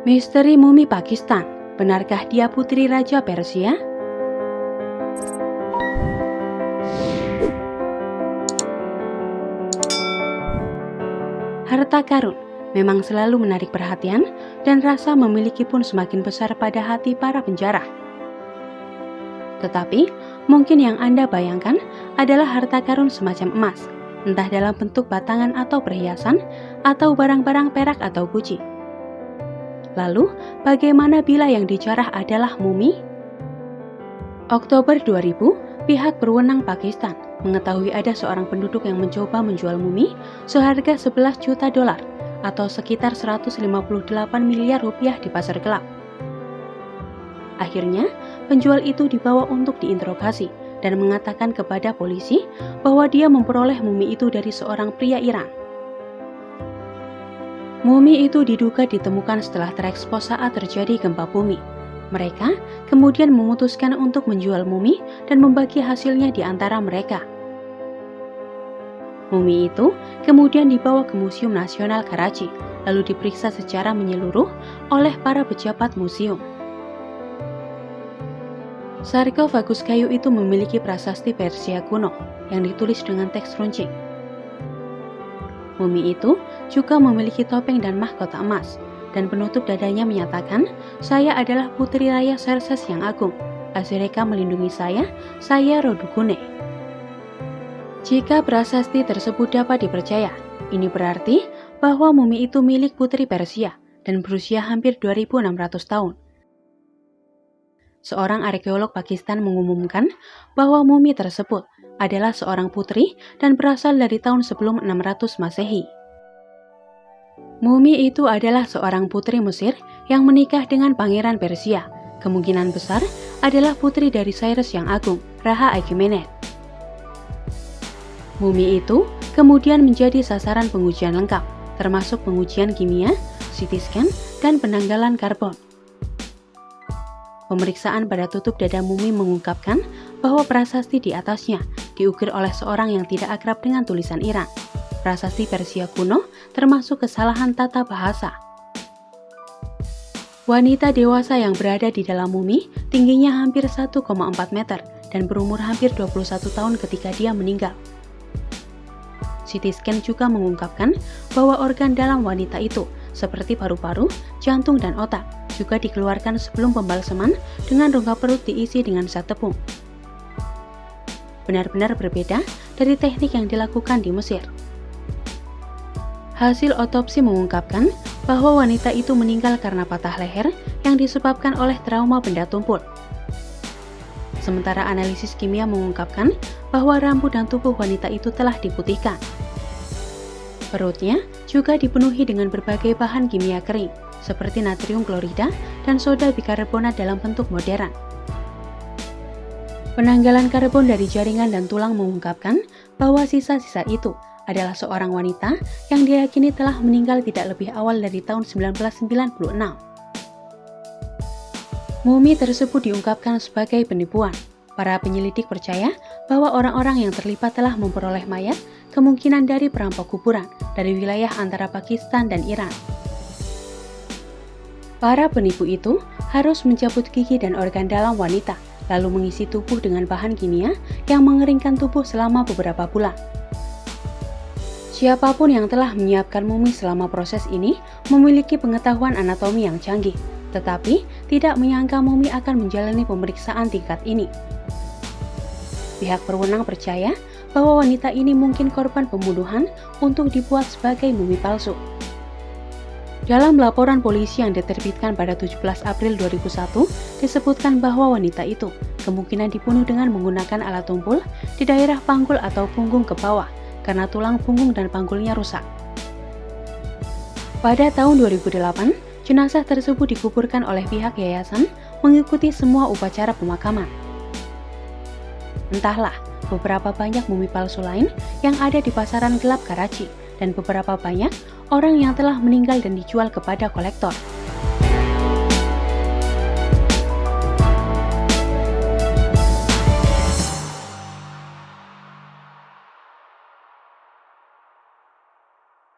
Misteri mumi Pakistan, benarkah dia putri Raja Persia? Harta karun memang selalu menarik perhatian dan rasa memiliki pun semakin besar pada hati para penjara. Tetapi, mungkin yang Anda bayangkan adalah harta karun semacam emas, entah dalam bentuk batangan atau perhiasan, atau barang-barang perak atau guci. Lalu, bagaimana bila yang dijarah adalah mumi? Oktober 2000, pihak berwenang Pakistan mengetahui ada seorang penduduk yang mencoba menjual mumi seharga 11 juta dolar atau sekitar 158 miliar rupiah di pasar gelap. Akhirnya, penjual itu dibawa untuk diinterogasi dan mengatakan kepada polisi bahwa dia memperoleh mumi itu dari seorang pria Iran. Mumi itu diduga ditemukan setelah terekspos saat terjadi gempa bumi. Mereka kemudian memutuskan untuk menjual mumi dan membagi hasilnya di antara mereka. Mumi itu kemudian dibawa ke Museum Nasional Karachi, lalu diperiksa secara menyeluruh oleh para pejabat museum. Sarkofagus kayu itu memiliki prasasti Persia kuno yang ditulis dengan teks runcing. Mumi itu juga memiliki topeng dan mahkota emas, dan penutup dadanya menyatakan, "Saya adalah putri raya Xerxes yang agung. Azireka melindungi saya Rodukune." Jika prasasti tersebut dapat dipercaya, ini berarti bahwa mumi itu milik putri Persia dan berusia hampir 2600 tahun. Seorang arkeolog Pakistan mengumumkan bahwa mumi tersebut adalah seorang putri dan berasal dari tahun sebelum 600 Masehi. Mumi itu adalah seorang putri Mesir yang menikah dengan pangeran Persia. Kemungkinan besar adalah putri dari Cyrus yang agung, Raja Achaemenid. Mumi itu kemudian menjadi sasaran pengujian lengkap, termasuk pengujian kimia, CT scan, dan penanggalan karbon. Pemeriksaan pada tutup dada mumi mengungkapkan bahwa prasasti di atasnya diukir oleh seorang yang tidak akrab dengan tulisan Iran. Prasasti Persia kuno termasuk kesalahan tata bahasa. Wanita dewasa yang berada di dalam mumi tingginya hampir 1,4 meter dan berumur hampir 21 tahun ketika dia meninggal. CT scan juga mengungkapkan bahwa organ dalam wanita itu seperti paru-paru, jantung, dan otak juga dikeluarkan sebelum pembalseman dengan rongga perut diisi dengan zat tepung. Benar-benar berbeda dari teknik yang dilakukan di Mesir. Hasil otopsi mengungkapkan bahwa wanita itu meninggal karena patah leher yang disebabkan oleh trauma benda tumpul. Sementara analisis kimia mengungkapkan bahwa rambut dan tubuh wanita itu telah diputihkan. Perutnya juga dipenuhi dengan berbagai bahan kimia kering, seperti natrium klorida dan soda bikarbonat dalam bentuk modern. Penanggalan karbon dari jaringan dan tulang mengungkapkan bahwa sisa-sisa itu adalah seorang wanita yang diyakini telah meninggal tidak lebih awal dari tahun 1996. Mumi tersebut diungkapkan sebagai penipuan. Para penyelidik percaya bahwa orang-orang yang terlibat telah memperoleh mayat kemungkinan dari perampok kuburan dari wilayah antara Pakistan dan Iran. Para penipu itu harus mencabut gigi dan organ dalam wanita, lalu mengisi tubuh dengan bahan kimia yang mengeringkan tubuh selama beberapa bulan. Siapapun yang telah menyiapkan mumi selama proses ini memiliki pengetahuan anatomi yang canggih, tetapi tidak menyangka mumi akan menjalani pemeriksaan tingkat ini. Pihak berwenang percaya bahwa wanita ini mungkin korban pembunuhan untuk dibuat sebagai mumi palsu. Dalam laporan polisi yang diterbitkan pada 17 April 2001, disebutkan bahwa wanita itu kemungkinan dibunuh dengan menggunakan alat tumpul di daerah panggul atau punggung ke bawah karena tulang punggung dan panggulnya rusak. Pada tahun 2008, jenazah tersebut dikuburkan oleh pihak yayasan mengikuti semua upacara pemakaman. Entahlah, beberapa banyak mumi palsu lain yang ada di pasaran gelap Karachi dan beberapa banyak orang yang telah meninggal dan dijual kepada kolektor.